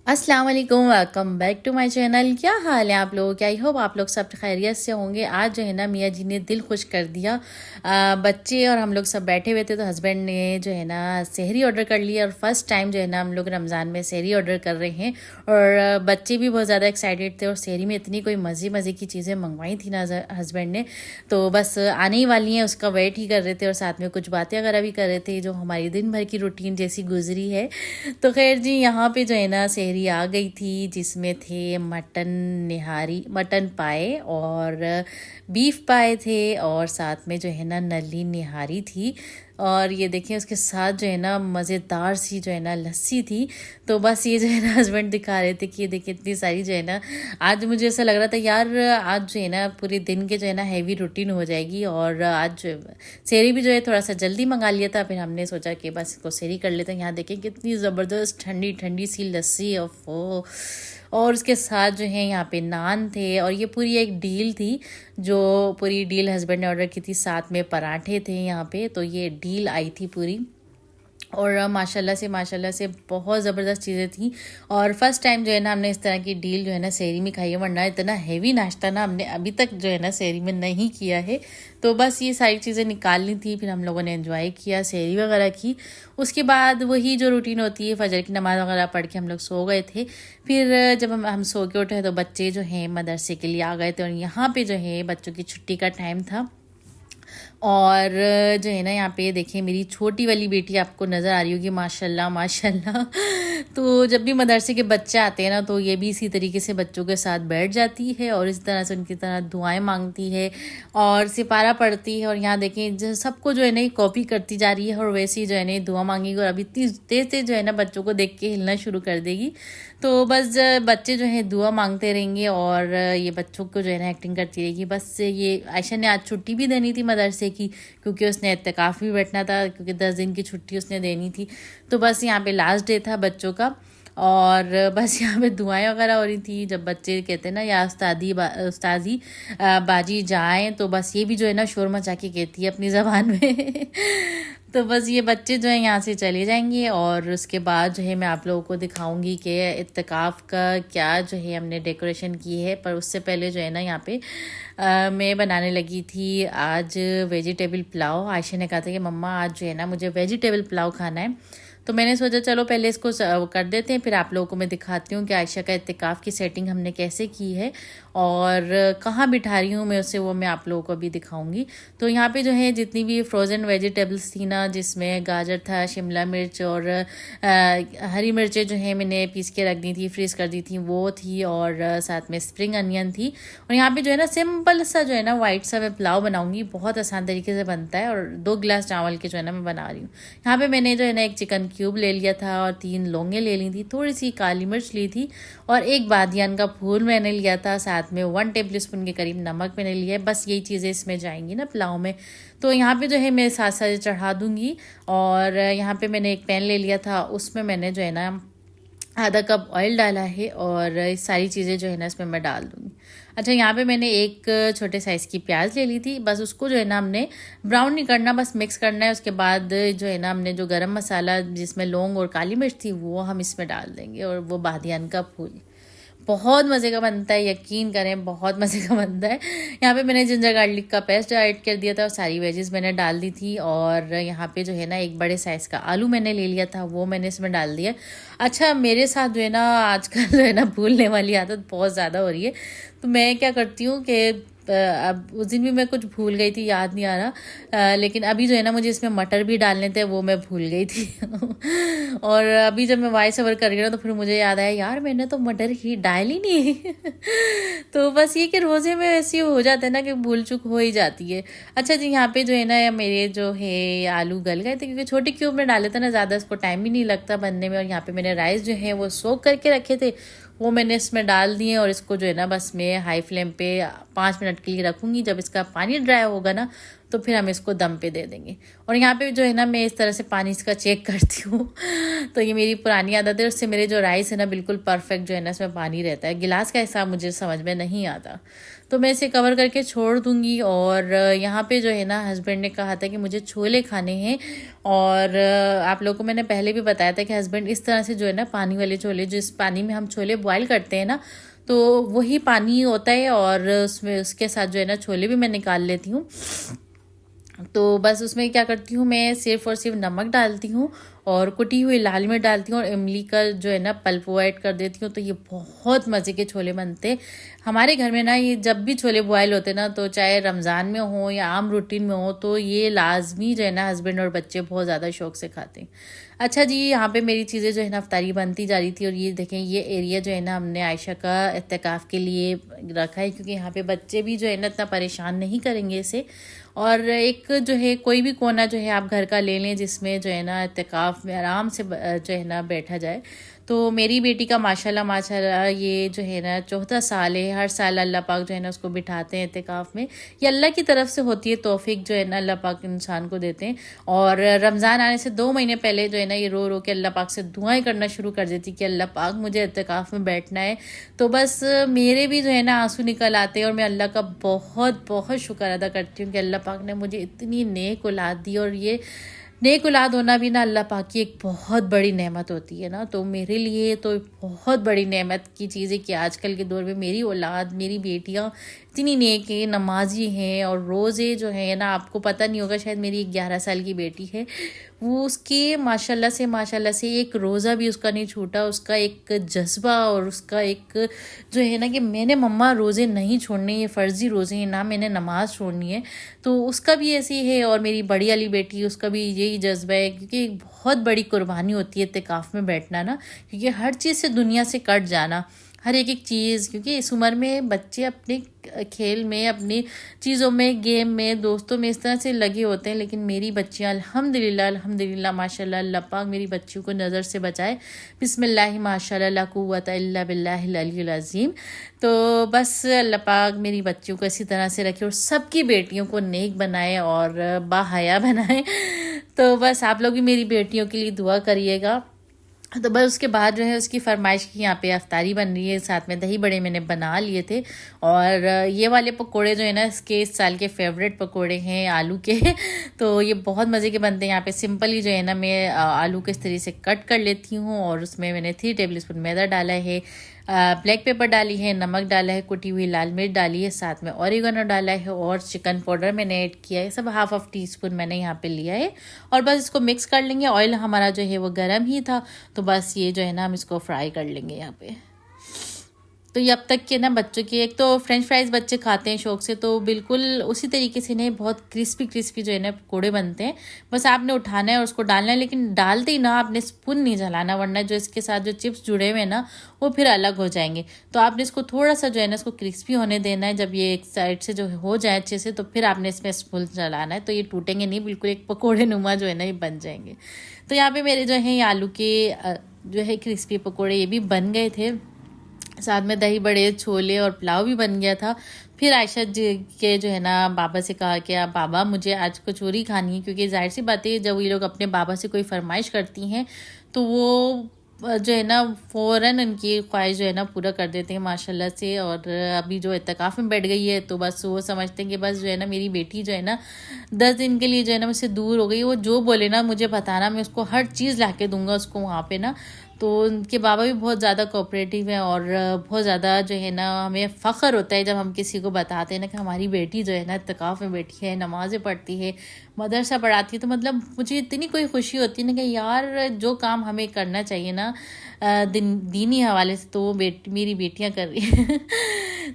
अस्सलाम वालेकुम, welcome back to my channel. क्या हाल है आप लोगों के? आई होप आप लोग सब खैरियत से होंगे। आज जो है ना मियाँ जी ने दिल खुश कर दिया। बच्चे और हम लोग सब बैठे हुए थे तो हस्बैंड ने जो है ना सहरी ऑर्डर कर लिया और फर्स्ट टाइम जो है ना हम लोग रमज़ान में सहरी ऑर्डर कर रहे हैं। और बच्चे भी बहुत ज़्यादा एक्साइटेड थे और सहरी में इतनी कोई मज़े मज़े की चीज़ें मंगवाई थी ना हस्बैंड ने, तो बस आने ही वाली हैं उसका वेट ही कर रहे थे और साथ में कुछ बातें वगैरह भी कर रहे थे जो हमारी दिन भर की रूटीन जैसी गुजरी है। तो खैर जी, यहाँ पे जो है ना सहरी आ गई थी जिसमें थे मटन निहारी, मटन पाए और बीफ पाए थे और साथ में जो है ना नली निहारी थी। और ये देखें उसके साथ जो है ना मज़ेदार सी जो है ना लस्सी थी। तो बस ये जो है ना हस्बैंड दिखा रहे थे कि ये देखिए इतनी सारी जो है ना, आज मुझे ऐसा लग रहा था यार आज जो है ना पूरे दिन के जो है ना हैवी रूटीन हो जाएगी। और आज सेरी भी जो है थोड़ा सा जल्दी मंगा लिया था, फिर हमने सोचा कि बस इसको सेरी कर लेते हैं। यहाँ देखें कितनी ज़बरदस्त ठंडी ठंडी सी लस्सी और उसके साथ जो है यहाँ पे नान थे और ये पूरी एक डील थी, जो पूरी डील हस्बैंड ने ऑर्डर की थी। साथ में पराठे थे यहाँ पे, तो ये डील आई थी पूरी। और माशाल्लाह से बहुत ज़बरदस्त चीज़ें थी। और फर्स्ट टाइम जो है ना हमने इस तरह की डील जो है ना सहरी में खाई है, वरना इतना हैवी नाश्ता ना हमने अभी तक जो है ना सहरी में नहीं किया है। तो बस ये सारी चीज़ें निकालनी थी, फिर हम लोगों ने एंजॉय किया, सहरी वगैरह की। उसके बाद वही जो रूटीन होती है, फजर की नमाज़ वगैरह पढ़ के हम लोग सो गए थे। फिर जब हम सो के उठे तो बच्चे जो हैं मदरसे के लिए आ गए थे और यहाँ पे जो है बच्चों की छुट्टी का टाइम था। और जो है ना यहाँ पे देखिए मेरी छोटी वाली बेटी आपको नज़र आ रही होगी, माशाल्लाह माशाल्लाह। तो जब भी मदरसे के बच्चे आते हैं ना तो ये भी इसी तरीके से बच्चों के साथ बैठ जाती है और इस तरह से उनकी तरह दुआएं मांगती है और सिपारा पढ़ती है। और यहाँ देखें सबको जो है ना कॉपी करती जा रही है और वैसे ही जो है ना दुआ मांगेगी और अभी इतनी तेज़ तेज़ जो है ना बच्चों को देख के हिलना शुरू कर देगी। तो बस बच्चे जो है दुआ मांगते रहेंगे और ये बच्चों को जो है ना एक्टिंग करती रहेगी। बस ये आयशा ने आज छुट्टी भी देनी थी मदरसे की, क्योंकि उसने इत्तेकाफ़ भी बैठना था, क्योंकि 10 दिन की छुट्टी उसने देनी थी। तो बस यहाँ पे लास्ट डे था बच्चों का और बस यहाँ पे दुआएं वगैरह हो रही थी। जब बच्चे कहते हैं ना या उस्तादी बाजी जाएं, तो बस ये भी जो है ना शोर मचा के कहती है अपनी ज़बान में। तो बस ये बच्चे जो हैं यहाँ से चले जाएंगे और उसके बाद जो है मैं आप लोगों को दिखाऊंगी कि इत्तेकाफ़ का क्या जो है हमने डेकोरेशन की है। पर उससे पहले जो है ना यहाँ पे मैं बनाने लगी थी आज वेजिटेबल पुलाव। आयशा ने कहा था कि मम्मा आज जो है ना मुझे वेजिटेबल पुलाव खाना है, तो मैंने सोचा चलो पहले इसको कर देते हैं, फिर आप लोगों को मैं दिखाती हूँ कि आयशा का इत्तेकाफ़ की सेटिंग हमने कैसे की है और कहाँ बिठा रही हूँ मैं उसे, वो मैं आप लोगों को भी दिखाऊंगी। तो यहाँ पे जो है जितनी भी फ्रोज़न वेजिटेबल्स थी ना, जिसमें गाजर था, शिमला मिर्च और हरी मिर्चें जो है मैंने पीस के रख दी थी, फ्रीज़ कर दी थी, वो थी। और साथ में स्प्रिंग अनियन थी। और यहाँ पे जो है ना सिंपल सा जो है ना वाइट सा मैं पुलाव बनाऊंगी, बहुत आसान तरीके से बनता है। और 2 गिलास चावल के जो है ना मैं बना रही हूँ। यहाँ पे मैंने जो है ना एक चिकन क्यूब ले लिया था और 3 लौंगे ले ली थी, थोड़ी सी काली मिर्च ली थी और एक बादियान का फूल मैंने लिया था। साथ में 1 टेबल स्पून के करीब नमक मैंने लिया है। बस यही चीज़ें इसमें जाएंगी ना पुलाव में। तो यहाँ पे जो है मैं साथ साथ चढ़ा दूँगी। और यहाँ पे मैंने एक पैन ले लिया था, उसमें मैंने जो है ना आधा कप ऑयल डाला है और ये सारी चीज़ें जो है ना इसमें मैं डाल दूँगी। अच्छा, यहाँ पे मैंने एक छोटे साइज़ की प्याज ले ली थी। बस उसको जो है ना हमने ब्राउन नहीं करना, बस मिक्स करना है। उसके बाद जो है ना हमने जो गरम मसाला जिसमें लौंग और काली मिर्च थी वो हम इसमें डाल देंगे और वो बादियान का फूल। बहुत मज़े का बनता है, यकीन करें बहुत मज़े का बनता है। यहाँ पे मैंने जिंजर गार्लिक का पेस्ट ऐड कर दिया था और सारी वेजेस मैंने डाल दी थी। और यहाँ पे जो है ना एक बड़े साइज़ का आलू मैंने ले लिया था, वो मैंने इसमें डाल दिया। अच्छा, मेरे साथ जो है ना आजकल जो है ना भूलने वाली आदत बहुत ज़्यादा हो रही है। तो मैं क्या करती हूँ कि अब उस दिन भी मैं कुछ भूल गई थी, याद नहीं आ रहा। लेकिन अभी जो है ना मुझे इसमें मटर भी डालने थे, वो मैं भूल गई थी। और अभी जब मैं वॉइस ओवर कर रही हूँ तो फिर मुझे याद आया यार मैंने तो मटर ही डाल ही नहीं। तो बस ये कि रोज़े में ऐसी हो जाता है ना कि भूल चूक हो ही जाती है। अच्छा जी, यहाँ पे जो है ना मेरे जो है आलू गल गए थे, क्योंकि छोटे क्यूब में डाले थे ना, ज़्यादा इसको टाइम भी नहीं लगता बनने में। और यहाँ पे मैंने राइस जो है वो सोक करके रखे थे, वो मैंने इसमें डाल दिए और इसको जो है ना बस मैं हाई फ्लेम पे 5 मिनट के लिए रखूँगी। जब इसका पानी ड्राई होगा ना तो फिर हम इसको दम पे दे देंगे। और यहाँ पे जो है ना मैं इस तरह से पानी इसका चेक करती हूँ तो ये मेरी पुरानी आदत है, उससे मेरे जो राइस है ना बिल्कुल परफेक्ट जो है ना इसमें पानी रहता है। गिलास का हिसाब मुझे समझ में नहीं आता, तो मैं इसे कवर करके छोड़ दूंगी। और यहाँ पे जो है ना हस्बैंड ने कहा था कि मुझे छोले खाने हैं, और आप लोगों को मैंने पहले भी बताया था कि हस्बैंड इस तरह से जो है ना पानी वाले छोले, जिस पानी में हम छोले बॉयल करते हैं ना, तो वही पानी होता है और उसमें उसके साथ जो है ना छोले भी मैं निकाल लेती हूँ। तो बस उसमें क्या करती हूँ मैं, सिर्फ और सिर्फ नमक डालती हूँ और कुटी हुई लाल मिर्च डालती हूँ और इमली का जो है ना पल्प वो ऐड कर देती हूँ। तो ये बहुत मज़े के छोले बनते हैं हमारे घर में ना। ये जब भी छोले बॉयल होते ना, तो चाहे रमज़ान में हो या आम रूटीन में हो, तो ये लाजमी जो है ना हस्बैंड और बच्चे बहुत ज़्यादा शौक से खाते हैं। अच्छा जी, यहाँ पे मेरी चीज़ें जो है ना अफ्तारी बनती जा रही थी। और ये देखें, ये एरिया जो है ना हमने आयशा का इत्तेकाफ़ के लिए रखा है, क्योंकि यहाँ पे बच्चे भी जो है ना इतना परेशान नहीं करेंगे इसे। और एक जो है कोई भी कोना जो है आप घर का ले लें जिसमें जो है ना इत्तेकाफ़ में आराम से जो है ना बैठा जाए। तो मेरी बेटी का माशाल्लाह माशाल्लाह ये जो है ना चौथा साल है। हर साल अल्लाह पाक जो है ना उसको बिठाते हैं इत्तेकाफ़ में। ये अल्लाह की तरफ से होती है तौफीक, जो है ना अल्लाह पाक इंसान को देते हैं। और रमज़ान आने से 2 महीने पहले जो है ना ये रो रो के अल्लाह पाक से दुआएं करना शुरू कर देती कि अल्लाह पाक मुझे इत्तेकाफ़ में बैठना है। तो बस मेरे भी जो है ना आंसू निकल आते हैं और मैं अल्लाह का बहुत बहुत शुक्र अदा करती हूँ कि अल्लाह पाक ने मुझे इतनी नेक औलाद दी। और ये नेक औलाद होना भी ना अल्लाह पाक की एक बहुत बड़ी नेमत होती है ना। तो मेरे लिए तो बहुत बड़ी नेमत की चीज़ है कि आजकल के दौर में मेरी औलाद, मेरी बेटियां इतनी नेक है, नमाजी हैं। और रोज़े जो है ना, आपको पता नहीं होगा शायद, मेरी 11 साल की बेटी है, वो उसके माशाल्लाह से एक रोज़ा भी उसका नहीं छूटा। उसका एक जज्बा और उसका एक जो है ना कि मैंने मम्मा रोज़े नहीं छोड़ने, ये फ़र्ज़ी रोज़े हैं ना, मैंने नमाज़ छोड़नी है। तो उसका भी ऐसी है। और मेरी बड़ी वाली बेटी, उसका भी यही जज्बा है, क्योंकि एक बहुत बड़ी कुर्बानी होती है इत्तेकाफ़ में बैठना ना, क्योंकि हर चीज़ से दुनिया से कट जाना, हर एक चीज़। क्योंकि इस उम्र में बच्चे अपने खेल में, अपनी चीज़ों में, गेम में, दोस्तों में इस तरह से लगे होते हैं। लेकिन मेरी बच्चियां अल्हम्दुलिल्लाह माशाल्लाह, अल्लाह पाक मेरी बच्चियों को नज़र से बचाए। बिस्मिल्लाह माशाल्लाह ला कुव्वता इल्ला बिल्लाहिल अलिय्यिल अज़ीम। तो बस अल्लाह पाक मेरी बच्चियों को इसी तरह से रखे और सबकी बेटियों को नेक बनाए और बाहया बनाए। तो बस आप लोग भी मेरी बेटियों के लिए दुआ करिएगा। तो बस उसके बाद जो है उसकी फरमाइश की यहाँ पे अफ्तारी बन रही है, साथ में दही बड़े मैंने बना लिए थे। और ये वाले पकोड़े जो है ना, इसके इस साल के फेवरेट पकोड़े हैं आलू के। तो ये बहुत मज़े के बनते हैं। यहाँ पे सिंपल ही जो है ना मैं आलू को इस तरीके से कट कर लेती हूँ और उसमें मैंने 3 टेबल स्पून मैदा डाला है, ब्लैक पेपर डाली है, नमक डाला है, कुटी हुई लाल मिर्च डाली है, साथ में ऑरिगेनो डाला है और चिकन पाउडर मैंने ऐड किया है। सब हाफ टी स्पून मैंने यहाँ पे लिया है। और बस इसको मिक्स कर लेंगे। ऑयल हमारा जो है वो गर्म ही था, तो बस ये जो है ना हम इसको फ्राई कर लेंगे यहाँ पे। तो ये अब तक के ना बच्चों की, एक तो फ्रेंच फ्राइज़ बच्चे खाते हैं शौक से, तो बिल्कुल उसी तरीके से नहीं, बहुत क्रिस्पी जो है ना पकौड़े बनते हैं। बस आपने उठाना है और उसको डालना है, लेकिन डालते ही ना आपने स्पून नहीं जलाना, वरना जो इसके साथ जो चिप्स जुड़े हुए हैं ना वो फिर अलग हो जाएंगे। तो आपने इसको थोड़ा सा जो है ना इसको क्रिस्पी होने देना है। जब ये एक साइड से जो हो जाए अच्छे से, तो फिर आपने इसमें स्पून जलाना है, तो ये टूटेंगे नहीं, बिल्कुल एक पकौड़े नुमा जो है ना ये बन जाएंगे। तो यहाँ पे मेरे जो है ये आलू के जो है क्रिस्पी पकौड़े ये भी बन गए थे, साथ में दही बड़े, छोले और पुलाव भी बन गया था। फिर आयशा जी के जो है ना बाबा से कहा कि आप बाबा मुझे आज कचौरी खानी है, क्योंकि जाहिर सी बात है जब ये लोग अपने बाबा से कोई फरमाइश करती हैं तो वो जो है ना फ़ौरन उनकी ख्वाहिश जो है ना पूरा कर देते हैं माशाल्लाह से। और अभी जो इत्तेकाफ़ में बैठ गई है, तो बस वो समझते हैं कि बस जो है ना मेरी बेटी जो है ना 10 दिन के लिए जो है ना मुझसे दूर हो गई, वो जो बोले ना मुझे बताना, मैं उसको हर चीज़ ला के दूँगा उसको वहाँ पे ना। तो उनके बाबा भी बहुत ज़्यादा कोऑपरेटिव हैं और बहुत ज़्यादा जो है ना हमें फ़ख्र होता है जब हम किसी को बताते हैं ना कि हमारी बेटी जो है ना इत्तेकाफ़ में बैठी है, नमाज़ें पढ़ती है, मदरसा पढ़ाती है। तो मतलब मुझे इतनी कोई खुशी होती है ना कि यार जो काम हमें करना चाहिए ना दीनी हवाले से, तो वो मेरी बेटियां कर रही हैं।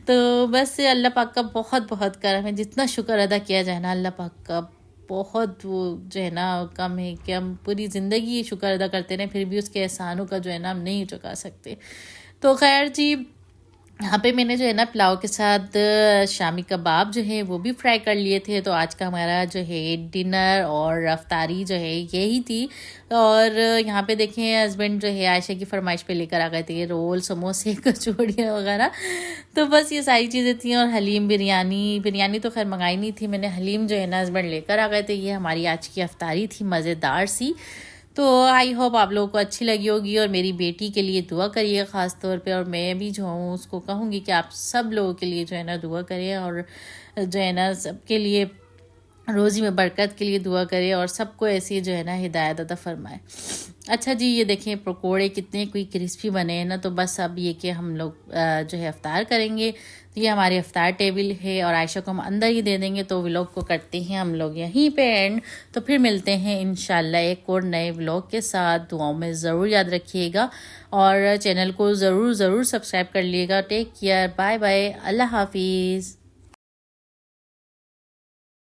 तो बस अल्लाह पाक का बहुत बहुत करम है। जितना शुक्र अदा किया जाए ना अल्लाह पाक का, बहुत वो जो है ना कम है कि हम पूरी ज़िंदगी शुक्र अदा करते रहें, फिर भी उसके एहसानों का जो है ना हम नहीं चुका सकते। तो खैर जी, यहाँ पे मैंने जो है ना पुलाव के साथ शामी कबाब जो है वो भी फ्राई कर लिए थे। तो आज का हमारा जो है डिनर और अफ्तारी जो है यही थी। और यहाँ पे देखें हस्बैंड जो है आयशा की फरमाइश पे लेकर आ गए थे रोल, समोसे, कचौड़ियाँ वगैरह। तो बस ये सारी चीज़ें थी। और हलीम, बिरयानी तो खैर मंगाई नहीं थी मैंने, हलीम जो है ना हस्बैंड लेकर आ गए थे। ये हमारी आज की अफ्तारी थी मज़ेदार सी। तो आई होप आप लोगों को अच्छी लगी होगी। और मेरी बेटी के लिए दुआ करिए ख़ास तौर पे। और मैं भी जो हूँ उसको कहूँगी कि आप सब लोगों के लिए जो है ना दुआ करिए, और जो है ना सबके लिए रोज़ी में बरकत के लिए दुआ करें, और सबको ऐसी जो है ना हिदायत अता फरमाए। अच्छा जी, ये देखें पकोड़े कितने कोई क्रिस्पी बने हैं ना। तो बस अब ये कि हम लोग जो है अफ्तार करेंगे। तो ये हमारी अफ्तार टेबल है और आयशा को हम अंदर ही दे देंगे। तो व्लॉग को करते हैं हम लोग यहीं पे एंड। तो फिर मिलते हैं इंशाल्लाह एक और नए व्लॉग के साथ। दुआओं में ज़रूर याद रखिएगा और चैनल को ज़रूर सब्सक्राइब कर लिएगा। टेक केयर, बाय बाय, अल्लाह हाफिज़।